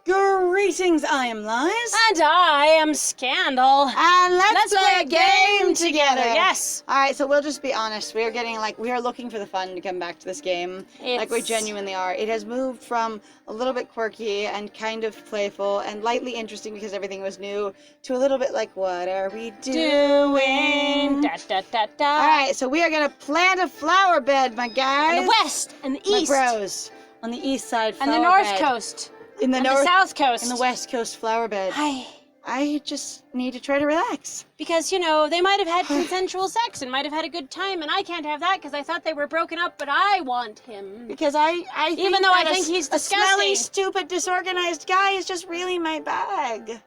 Greetings, I am Lies. And I am Scandal. And let's play a game together. Yes. Alright, so we'll just be honest. We are looking for the fun to come back to this game. Like we genuinely are. It has moved from a little bit quirky and kind of playful and lightly interesting because everything was new to a little bit like, what are we doing? Da, da, da, da. Alright, so we are going to plant a flower bed, my guys. On the west and the east. My bros. On the east side flower and the north bed. coast. In the and north. the south coast. In the west coast flower bed. I just need to try to relax. Because, you know, they might have had consensual sex and might have had a good time, and I can't have that because I thought they were broken up, but I want him. Because I think even though I think he's disgusting. A smelly, stupid, disorganized guy is just really my bag.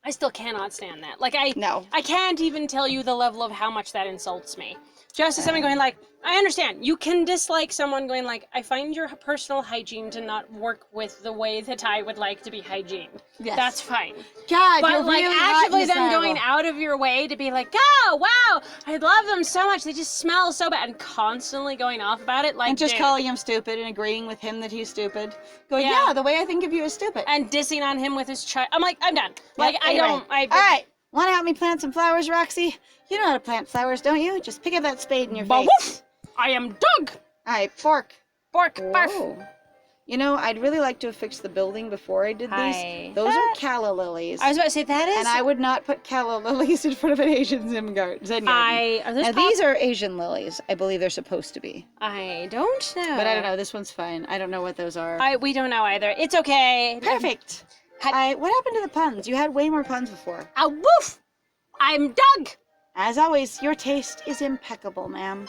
I still cannot stand that. Like, No. I can't even tell you the level of how much that insults me. Just as someone going like, I understand, you can dislike someone going like, I find your personal hygiene to not work with the way that I would like to be hygiened. Yes. That's fine. God, but you're like really actively hot then and going out of your way to be like, oh, wow, I love them so much, they just smell so bad, and constantly going off about it, like, and just dude. calling him stupid and agreeing with him that he's stupid. Going, yeah, the way I think of you is stupid. And dissing on him with his child. I'm like, I'm done. Yep, Like, anyway. All right, want to help me plant some flowers, Roxy? You know how to plant flowers, don't you? Just pick up that spade in your face. Woof! I am Doug! Alright, fork. Bork, barf. Whoa. You know, I'd really like to have fixed the building before I did these. Those are calla lilies. I was about to say, that is... And I would not put calla lilies in front of an Asian Zen garden. Now, these are Asian lilies. I believe they're supposed to be. I don't know. But I don't know. This one's fine. I don't know what those are. We don't know either. It's okay. Perfect. What happened to the puns? You had way more puns before. Woof! I'm Doug! As always, your taste is impeccable, ma'am.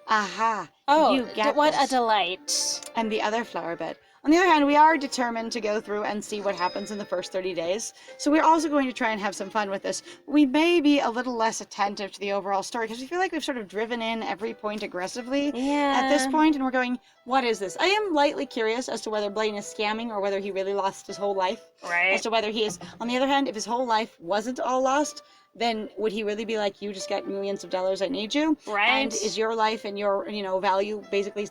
Aha. Oh, you get what this. a delight. And the other flower bed. On the other hand, we are determined to go through and see what happens in the first 30 days. So we're also going to try and have some fun with this. We may be a little less attentive to the overall story because we feel like we've sort of driven in every point aggressively at this point, and we're going, what is this? I am lightly curious as to whether Blaine is scamming or whether he really lost his whole life. Right. As to whether he is. On the other hand, if his whole life wasn't all lost, then would he really be like, you just got millions of dollars, I need you? Right. And is your life and your, value basically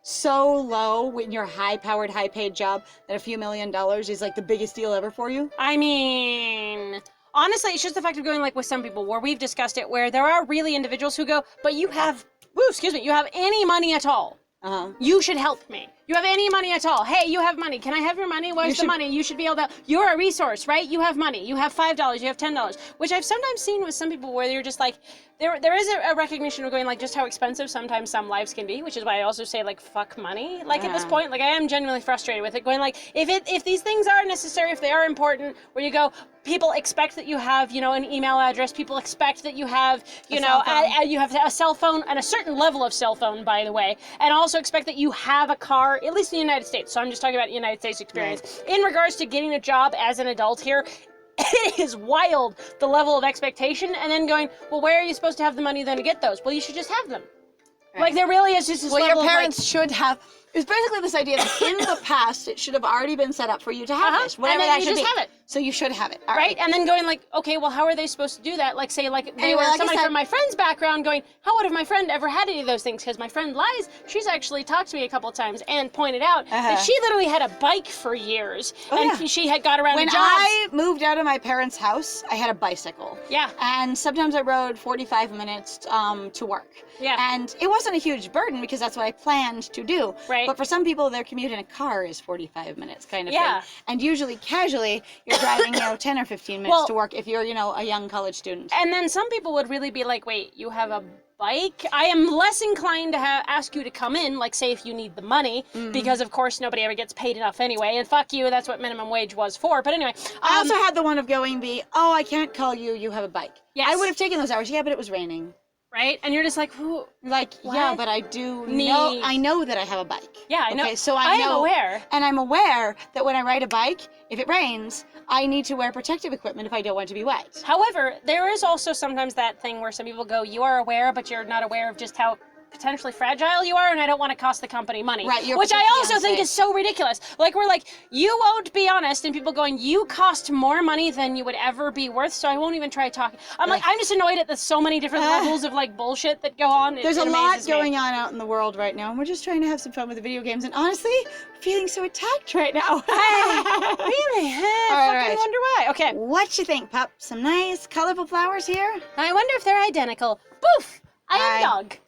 so low in your high-powered, high-paid job that a few $1 million is like the biggest deal ever for you? I mean, honestly, it's just the fact of going like with some people where we've discussed it, where there are really individuals who go, but you have, you have any money at all. You should help me. You have any money at all. Hey, you have money. Can I have your money? Where's the money? You should be able to... You're a resource, right? You have money. You have $5. You have $10. Which I've sometimes seen with some people where you're just like... There is a recognition of going like just how expensive sometimes some lives can be, which is why I also say like fuck money. Like at this point, like I am genuinely frustrated with it. Going like if these things are necessary, if they are important, where you go, people expect that you have an email address. People expect that you have you have a cell phone and a certain level of cell phone, by the way, and also expect that you have a car, at least in the United States. So I'm just talking about United States experience in regards to getting a job as an adult here. It is wild, the level of expectation, and then going, well, where are you supposed to have the money then to get those? Well, you should just have them. Right. Like, there really is just this level your parents should have... It's basically this idea that in the past, it should have already been set up for you to have this, whatever that should be. Have it. So you should have it. All right. And then going like, okay, well, how are they supposed to do that? Like, say, like, they were somebody from my friend's background going, how would have my friend ever had any of those things? Because my friend Lies, she's actually talked to me a couple of times and pointed out that she literally had a bike for years. She had got around When jobs. I moved out of my parents' house, I had a bicycle. Yeah. And sometimes I rode 45 minutes to work. Yeah. And it wasn't a huge burden because that's what I planned to do. Right. But for some people, their commute in a car is 45 minutes kind of Yeah. thing. And usually, casually, you're driving, 10 or 15 minutes to work if you're, a young college student. And then some people would really be like, wait, you have a bike? I am less inclined to ask you to come in, like, say, if you need the money, because, of course, nobody ever gets paid enough anyway, and fuck you, that's what minimum wage was for. But anyway. I also had the one of going I can't call you, you have a bike. Yes. I would have taken those hours, but it was raining. Right? And you're just like, who? Like, yeah, but I do know, I know that I have a bike. Yeah, I know. Okay, so I know. am aware. And I'm aware that when I ride a bike, if it rains, I need to wear protective equipment if I don't want to be wet. However, there is also sometimes that thing where some people go, you are aware, but you're not aware of just how potentially fragile you are, and I don't want to cost the company money. Right, which I also think is so ridiculous. Like, we're like, you won't be honest, and people going, you cost more money than you would ever be worth, so I won't even try talking. I'm like, I'm just annoyed at the so many different levels of like bullshit that go on. There's a lot going on out in the world right now, and we're just trying to have some fun with the video games, and honestly, I'm feeling so attacked right now. Really? I wonder why. Okay. What you think, pup? Some nice, colorful flowers here? I wonder if they're identical. Boof! I am a dog.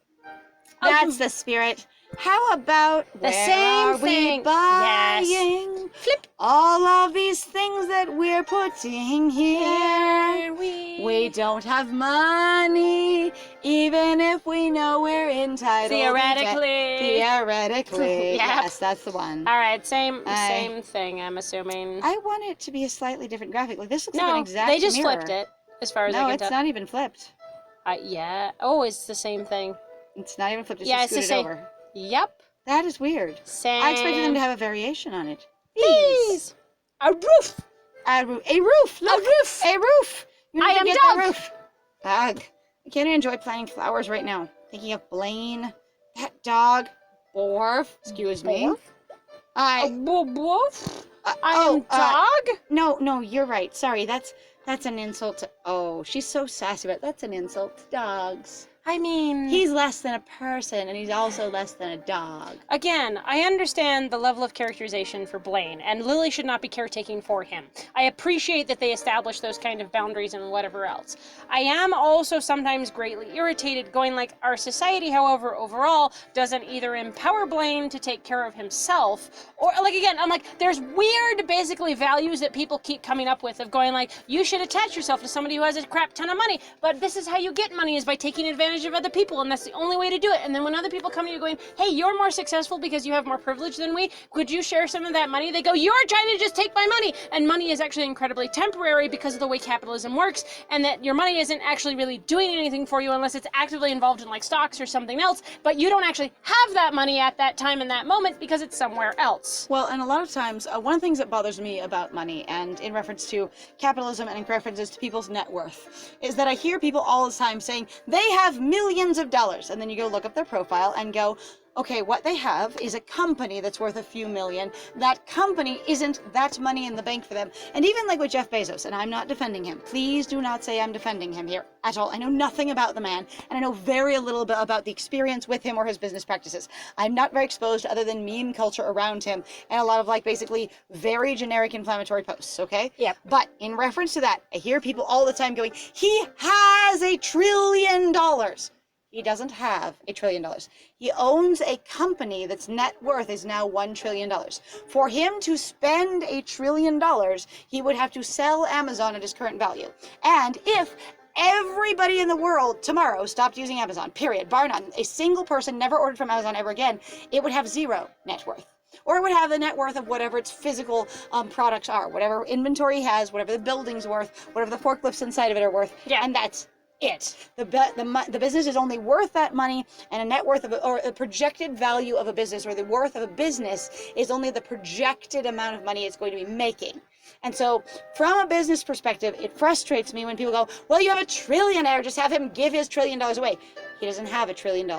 That's the spirit. How about the same thing? We buying? Yes. Flip. All of these things that we're putting here. We don't have money, even if we know we're entitled. Theoretically. Theoretically. Yep. Yes, that's the one. All right, same thing, I'm assuming. I want it to be a slightly different graphic. Like, this looks no, like an exact they just mirror. flipped it, as far as I can tell. No, it's not even flipped. Yeah. Oh, it's the same thing. It's not even flipped. It's yeah, just it's the scooted same. over. Yep. That is weird. Same. I expected them to have a variation on it. Please. A roof. A roof. Look. A roof. A roof. You I need to am get dog. the roof. Dog. I can't enjoy planting flowers right now. Thinking of Blaine, that dog, Borf. Excuse me. Borf? I am dog. No, you're right. Sorry, that's an insult to. Oh, she's so sassy, but that's an insult to dogs. I mean... He's less than a person, and he's also less than a dog. Again, I understand the level of characterization for Blaine, and Lily should not be caretaking for him. I appreciate that they establish those kind of boundaries and whatever else. I am also sometimes greatly irritated going like, our society, however, overall, doesn't either empower Blaine to take care of himself, or like, again, I'm like, there's weird, basically, values that people keep coming up with of going like, you should attach yourself to somebody who has a crap ton of money, but this is how you get money, is by taking advantage of other people, and that's the only way to do it. And then when other people come to you going, hey, you're more successful because you have more privilege than we, could you share some of that money? They go, you're trying to just take my money. And money is actually incredibly temporary because of the way capitalism works, and that your money isn't actually really doing anything for you unless it's actively involved in like stocks or something else, but you don't actually have that money at that time in that moment because it's somewhere else. Well, and a lot of times, one of the things that bothers me about money, and in reference to capitalism and in references to people's net worth, is that I hear people all the time saying they have millions of dollars, and then you go look up their profile and go, okay, what they have is a company that's worth a few million. That company isn't that money in the bank for them. And even like with Jeff Bezos, and I'm not defending him. Please do not say I'm defending him here at all. I know nothing about the man, and I know very little bit about the experience with him or his business practices. I'm not very exposed other than meme culture around him and a lot of like basically very generic inflammatory posts, okay? Yep. But in reference to that, I hear people all the time going, he has $1 trillion. He doesn't have $1 trillion. He owns a company that's net worth is now $1 trillion. For him to spend $1 trillion, he would have to sell Amazon at his current value. And if everybody in the world tomorrow stopped using Amazon, period, bar none, a single person never ordered from Amazon ever again, it would have zero net worth. Or it would have the net worth of whatever its physical products are, whatever inventory he has, whatever the building's worth, whatever the forklifts inside of it are worth, and that's it. The business is only worth that money, and a net worth of or a projected value of a business, or the worth of a business is only the projected amount of money it's going to be making. And so from a business perspective, it frustrates me when people go, well, you have a trillionaire, just have him give his $1 trillion away. He doesn't have $1 trillion.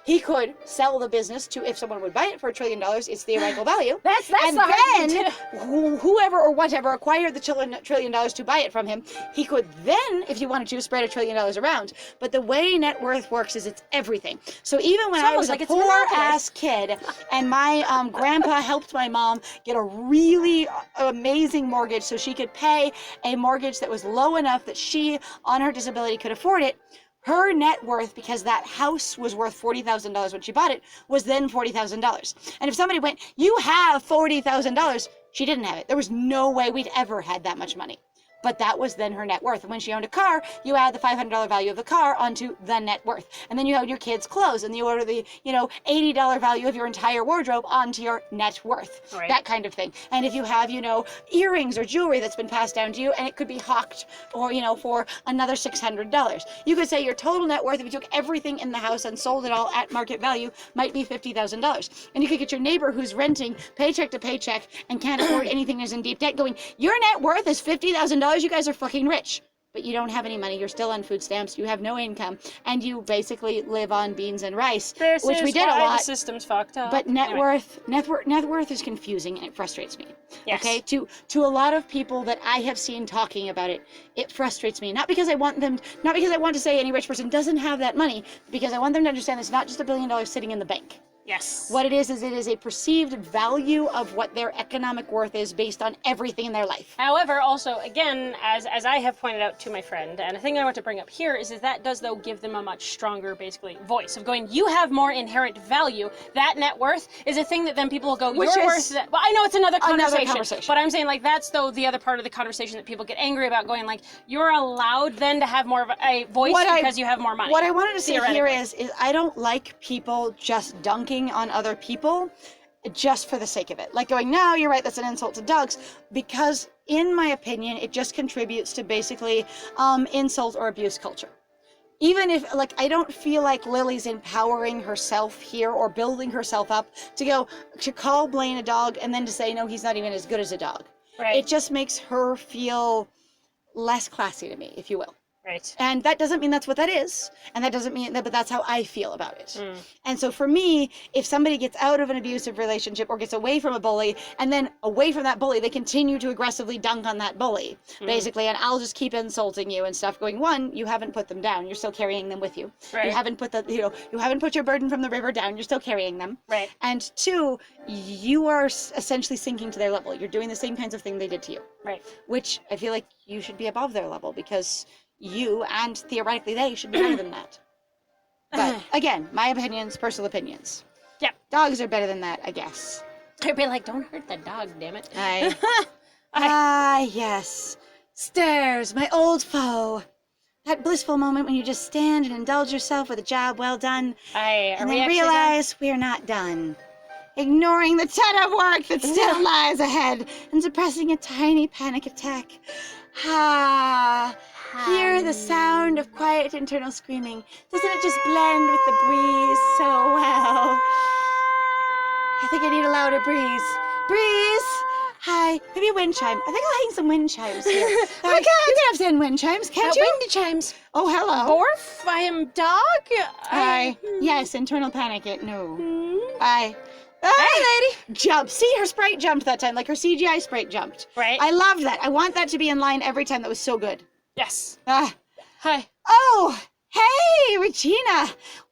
He could sell the business to, if someone would buy it for $1 trillion, its theoretical value. That's and the hard then thing whoever or whatever acquired the $1 trillion to buy it from him, he could then, if you wanted to, spread $1 trillion around. But the way net worth works is it's everything. So even when I was a poor-ass kid and my grandpa helped my mom get a really amazing mortgage so she could pay a mortgage that was low enough that she, on her disability, could afford it, her net worth, because that house was worth $40,000 when she bought it, was then $40,000. And if somebody went, you have $40,000, she didn't have it. There was no way we'd ever had that much money. But that was then her net worth. And when she owned a car, you add the $500 value of the car onto the net worth. And then you had your kids' clothes, and you order the, $80 value of your entire wardrobe onto your net worth. Right. That kind of thing. And if you have, earrings or jewelry that's been passed down to you, and it could be hawked or, for another $600. You could say your total net worth, if you took everything in the house and sold it all at market value, might be $50,000. And you could get your neighbor who's renting paycheck to paycheck and can't afford anything, is in deep debt, going, your net worth is $50,000. You guys are fucking rich. but you don't have any money. You're still on food stamps. You have no income, and you basically live on beans and rice, which we did a lot. The system's fucked up. But net worth is confusing, and it frustrates me. Yes. Okay, to a lot of people that I have seen talking about it, it frustrates me. Not because I want to say any rich person doesn't have that money, because I want them to understand it's not just $1 billion sitting in the bank. Yes. What it is it is a perceived value of what their economic worth is based on everything in their life. However, also, again, as I have pointed out to my friend, and a thing I want to bring up here is that does, though, give them a much stronger, basically, voice of going, you have more inherent value. That net worth is a thing that then people will go, you're worth that. Well, I know it's another conversation, but I'm saying, like, that's, though, the other part of the conversation that people get angry about, going, like, you're allowed then to have more of a voice because you have more money. What I wanted to say here is I don't like people just dunking on other people just for the sake of it. Like going, no, you're right, that's an insult to dogs, because in my opinion, it just contributes to basically insult or abuse culture. Even if, like, I don't feel like Lily's empowering herself here or building herself up to call Blaine a dog and then to say, no, he's not even as good as a dog. Right. It just makes her feel less classy to me, if you will. Right. And that doesn't mean that's what that is. And that doesn't mean that, but that's how I feel about it. And so for me, if somebody gets out of an abusive relationship or gets away from a bully, and then away from that bully, they continue to aggressively dunk on that bully, basically, and I'll just keep insulting you and stuff, going, one, you haven't put them down. You're still carrying them with you. Right. You haven't put you haven't put your burden from the river down. You're still carrying them. Right. And two, you are essentially sinking to their level. You're doing the same kinds of thing they did to you. Right. Which I feel like you should be above their level, because you and theoretically they should be better than that. But again, my opinions, personal opinions. Yeah. Dogs are better than that, I guess. I'd be like, don't hurt the dog, damn it. Yes. Stairs, my old foe. That blissful moment when you just stand and indulge yourself with a job well done, and then realize we're not done. Ignoring the ton of work that still lies ahead and suppressing a tiny panic attack. Hear the sound of quiet internal screaming. Doesn't it just blend with the breeze so well? I think I need a louder breeze. Breeze! Hi, maybe a wind chime. I think I'll hang some wind chimes here. You can have 10 wind chimes, can't you? Windy chimes. Oh, hello. Borf, I am dog. Hi. Yes, internal panic. No. Hi. Hey, lady. Jump. See, her sprite jumped that time. Like her CGI sprite jumped. Right. I loved that. I want that to be in line every time. That was so good. Yes. Hi. Oh, hey, Regina.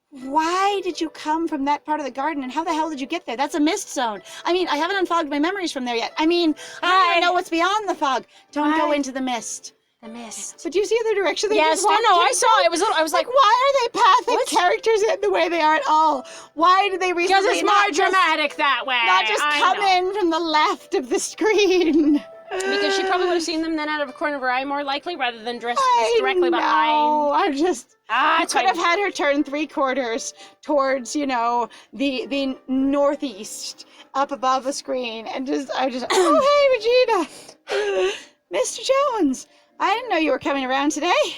Why did you come from that part of the garden, and how the hell did you get there? That's a mist zone. I mean, I haven't unfogged my memories from there yet. I mean, I don't even know what's beyond the fog. Don't go into the mist. The mist. But do you see the direction they yes, just walked no, I into? saw it. I was like, why are they pathic characters in the way they are at all? Why do they recently because it's more dramatic that way. Not just come in from the left of the screen? Because she probably would have seen them then out of a corner of her eye, more likely, rather than dressed directly behind. I'm just. I could have fine. had her turn 3/4 towards, the northeast, up above the screen, and oh, hey, Regina, Mr. Jones, I didn't know you were coming around today.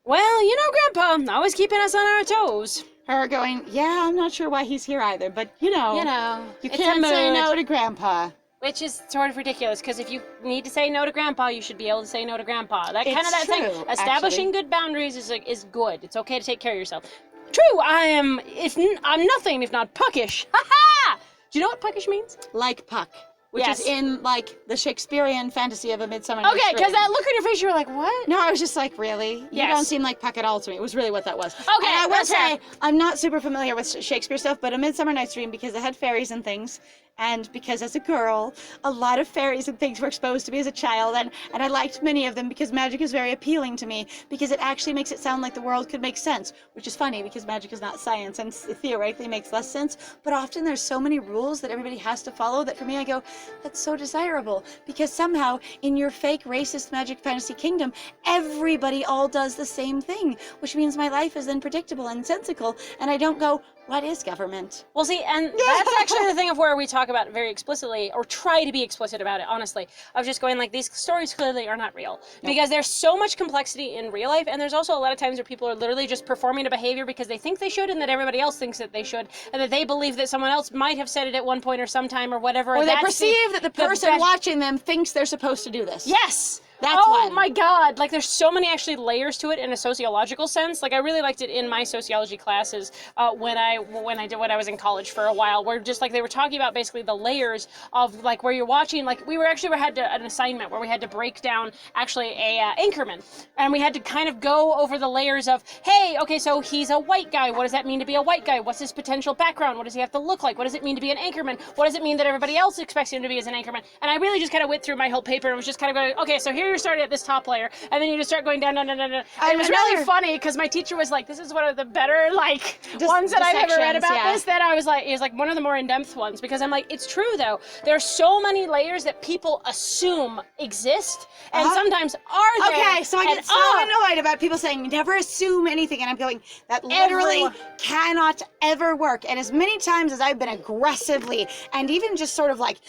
Well, Grandpa, always keeping us on our toes. Her going, yeah, I'm not sure why he's here either, but you it's can't a say mood. no to Grandpa. Which is sort of ridiculous, because if you need to say no to Grandpa, you should be able to say no to Grandpa. That kind of that thing. Establishing good boundaries is good. It's okay to take care of yourself. True, I'm nothing if not puckish. Ha ha! Do you know what puckish means? Like Puck, which Yes. is in like the Shakespearean fantasy of A Midsummer Night's Okay, because Dream. that look on your face, you were like, what? No, I was just like, really? You Yes. don't seem like Puck at all to me. It was really what that was. Okay, and I will that's fair. say, I'm not super familiar with Shakespeare stuff, but A Midsummer Night's Dream, because it had fairies and things, and because as a girl, a lot of fairies and things were exposed to me as a child, and I liked many of them because magic is very appealing to me, because it actually makes it sound like the world could make sense, which is funny because magic is not science and theoretically makes less sense, but often there's so many rules that everybody has to follow that for me I go, that's so desirable, because somehow in your fake racist magic fantasy kingdom, everybody all does the same thing, which means my life is then predictable and sensical, and I don't go, what is government? Well, see, and that's actually the thing of where we talk about it very explicitly, or try to be explicit about it, honestly. Of just going like, these stories clearly are not real. Nope. Because there's so much complexity in real life, and there's also a lot of times where people are literally just performing a behavior because they think they should, and that everybody else thinks that they should, and that they believe that someone else might have said it at one point or sometime or whatever. Or they perceive that the person watching them thinks they're supposed to do this. Yes! That's Oh my god! Like, there's so many actually layers to it in a sociological sense. Like, I really liked it in my sociology classes when I was in college for a while, where just like they were talking about basically the layers of like where you're watching. Like, we had an assignment where we had to break down actually a anchorman, and we had to kind of go over the layers of, hey, okay, so he's a white guy. What does that mean to be a white guy? What's his potential background? What does he have to look like? What does it mean to be an anchorman? What does it mean that everybody else expects him to be as an anchorman? And I really just kind of went through my whole paper and was just kind of going, okay, so here you started at this top layer, and then you just start going down. And it was really funny because my teacher was like, this is one of the better ones that I've ever read about this. Then it was like one of the more in-depth ones, because I'm like, it's true though. There are so many layers that people assume exist and sometimes are there. Okay, so I get so annoyed about people saying never assume anything, and I'm going, that literally cannot ever work. And as many times as I've been aggressively and even just sort of like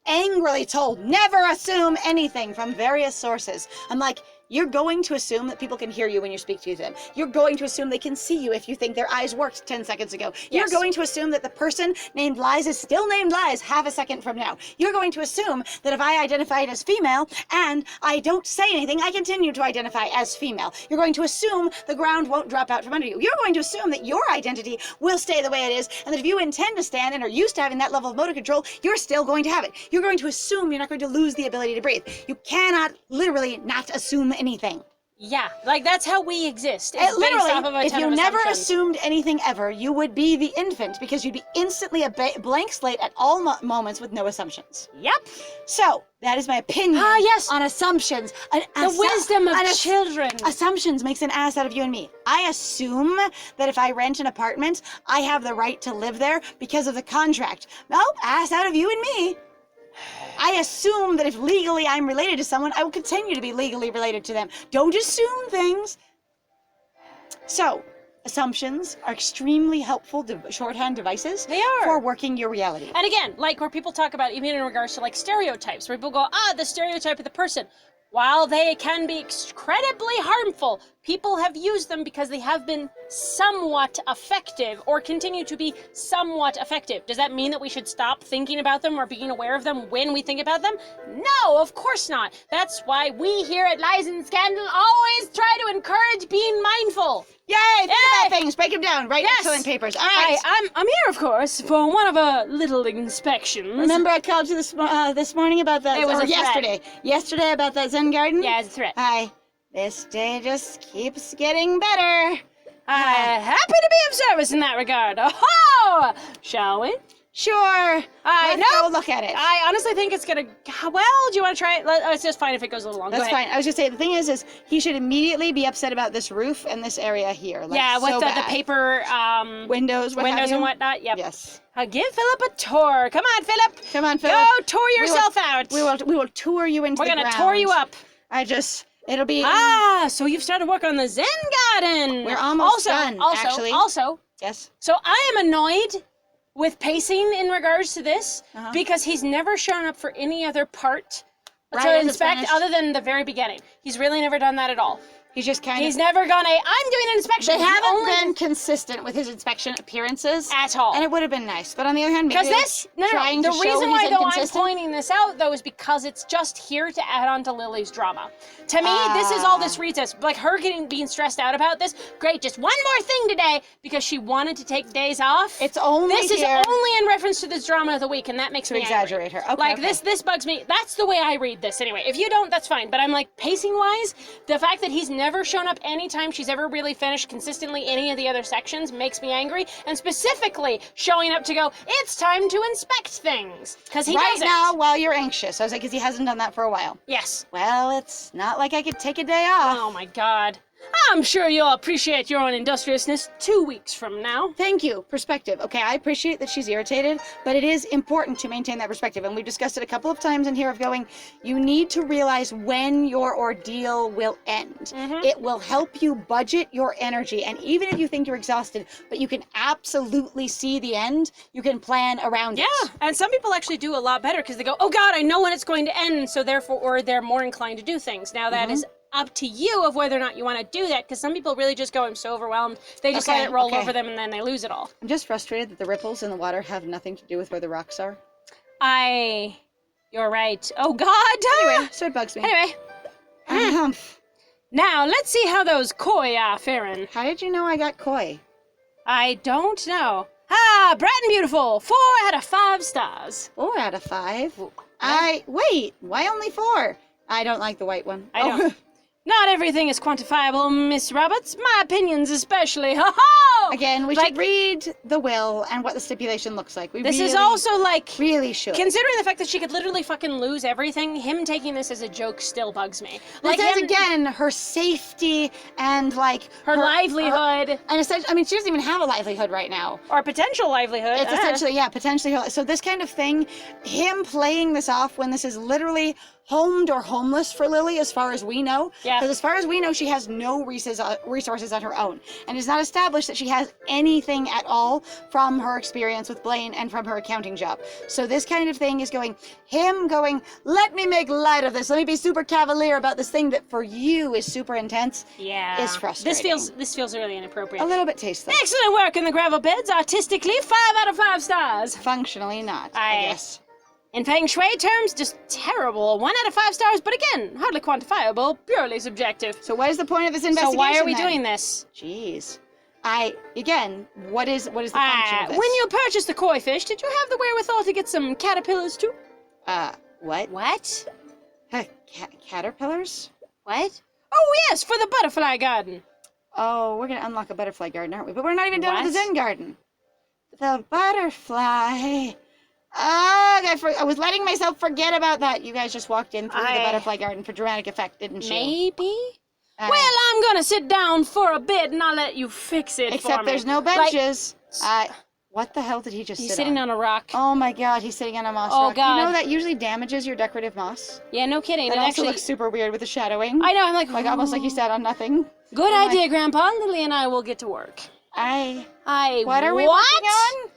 angrily told, never assume anything from various sources, I'm like, you're going to assume that people can hear you when you speak to them. You're going to assume they can see you if you think their eyes worked 10 seconds ago. You're going to assume that the person named Lies is still named Lies half a second from now. You're going to assume that if I identified as female and I don't say anything, I continue to identify as female. You're going to assume the ground won't drop out from under you. You're going to assume that your identity will stay the way it is, and that if you intend to stand and are used to having that level of motor control, you're still going to have it. You're going to assume you're not going to lose the ability to breathe. You cannot literally not assume anything. Yeah, like that's how we exist. Literally, if you never assumed anything ever, you would be the infant, because you'd be instantly a blank slate at all moments with no assumptions. Yep. So, that is my opinion on assumptions. The wisdom of children. Assumptions makes an ass out of you and me. I assume that if I rent an apartment, I have the right to live there because of the contract. No, ass out of you and me. I assume that if legally I'm related to someone, I will continue to be legally related to them. Don't assume things. So, assumptions are extremely helpful shorthand devices for working your reality. And again, like where people talk about, even in regards to like stereotypes, where people go, the stereotype of the person. While they can be incredibly harmful, people have used them because they have been somewhat effective or continue to be somewhat effective. Does that mean that we should stop thinking about them or being aware of them when we think about them? No, of course not. That's why we here at Lies and Scandal always try to encourage being mindful. Yay! Think about things. Break them down. Write excellent papers. All right. I'm here, of course, for one of our little inspections. Remember I called you this morning about that? It was yesterday. Yesterday about that Zen garden? Yeah, it's a threat. Hi. This day just keeps getting better. Happy to be of service in that regard. Oh, shall we? Sure. Let's go look at it. I honestly think it's gonna. Well, do you want to try it? It's just fine if it goes a little long. That's fine. I was just saying, the thing is he should immediately be upset about this roof and this area here. Yeah, with the paper windows, and whatnot. Yep. Yes. Give Philip a tour. Come on, Philip. Come on, Philip. Go tour yourself out. We will tour you into the ground. We're gonna tour you up. It'll be. So you've started work on the Zen garden. We're almost done. Actually. Also. Yes. So I am annoyed with pacing in regards to this because he's never shown up for any other part to inspect other than the very beginning. He's really never done that at all. He's just He's never gone I'm doing an inspection. They haven't been consistent with his inspection appearances. At all. And it would have been nice. But on the other hand, maybe the reason why though I'm pointing this out though is because it's just here to add on to Lily's drama. To me, this is all this reads as. Like her being stressed out about this. Great, just one more thing today because she wanted to take days off. It's only This is only in reference to this drama of the week, and that makes me exaggerate angry. her. Okay, This bugs me. That's the way I read this anyway. If you don't, that's fine. But I'm like, pacing wise, the fact that he's never shown up anytime she's ever really finished consistently any of the other sections makes me angry. And specifically showing up to go, it's time to inspect things. Because he doesn't. Right now, while you're anxious. I was like, because he hasn't done that for a while. Yes. Well, it's not like I could take a day off. Oh my God. I'm sure you'll appreciate your own industriousness 2 weeks from now. Thank you. Perspective. Okay, I appreciate that she's irritated, but it is important to maintain that perspective. And we've discussed it a couple of times in here of going, you need to realize when your ordeal will end. It will help you budget your energy. And even if you think you're exhausted, but you can absolutely see the end, you can plan around it. Yeah, and some people actually do a lot better because they go, oh God, I know when it's going to end. So therefore, or they're more inclined to do things. Now that is up to you of whether or not you want to do that, because some people really just go, I'm so overwhelmed, they just let it roll over them and then they lose it all. I'm just frustrated that the ripples in the water have nothing to do with where the rocks are. You're right. Oh God! Anyway, so it bugs me. Anyway. Now, let's see how those koi are faring. How did you know I got koi? I don't know. Bright and beautiful. 4 out of 5 stars. 4 out of 5. Yeah. Wait, why only 4? I don't like the white one. I don't. Not everything is quantifiable, Miss Roberts. My opinions especially. Ha-ha! Again, we should read the will and what the stipulation looks like. This is also like... Really should. Considering the fact that she could literally fucking lose everything, him taking this as a joke still bugs me. Like, again, her safety and, like... Her livelihood. And essentially, I mean, she doesn't even have a livelihood right now. Or potential livelihood. It's essentially, yeah, potentially her... So this kind of thing, him playing this off when this is literally homed or homeless for Lily, as far as we know. Yeah. Because as far as we know, she has no resources on her own. And it's not established that she has anything at all from her experience with Blaine and from her accounting job. So this kind of thing is him going, let me make light of this. Let me be super cavalier about this thing that for you is super intense. Yeah. Is frustrating. This feels really inappropriate. A little bit tasteful. Excellent work in the gravel beds. Artistically, 5 out of 5 stars. Functionally not, I guess. In Feng Shui terms, just terrible. 1 out of 5 stars, but again, hardly quantifiable, purely subjective. So what is the point of this investigation? So why are we then? doing this? Jeez. Again, what is the function of this? When you purchased the koi fish, did you have the wherewithal to get some caterpillars too? What? What? Caterpillars? What? Oh yes, for the butterfly garden. Oh, we're gonna unlock a butterfly garden, aren't we? But we're not even done with the What? Zen garden. The butterfly. I was letting myself forget about that. You guys just walked in through the butterfly garden for dramatic effect, didn't you? Maybe? Well, I'm gonna sit down for a bit and I'll let you fix it for me. Except there's no benches. What the hell did he just sit on? He's sitting on a rock. Oh my god, he's sitting on a moss rock. God. You know that usually damages your decorative moss? Yeah, no kidding. It It also actually looks super weird with the shadowing. I know, I'm like almost like he sat on nothing. Good idea, Grandpa. Lily and I will get to work. What are we working on?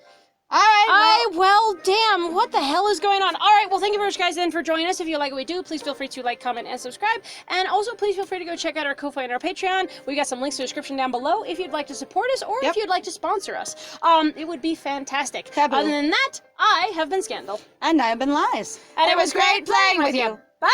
All right. Well, damn. What the hell is going on? All right. Well, thank you very much, guys, then, for joining us. If you like what we do, please feel free to like, comment, and subscribe. And also, please feel free to go check out our Ko-Fi and our Patreon. We got some links in the description down below if you'd like to support us or if you'd like to sponsor us. It would be fantastic. Taboo. Other than that, I have been Scandal. And I've been Lies. And it was great playing with you. Bye.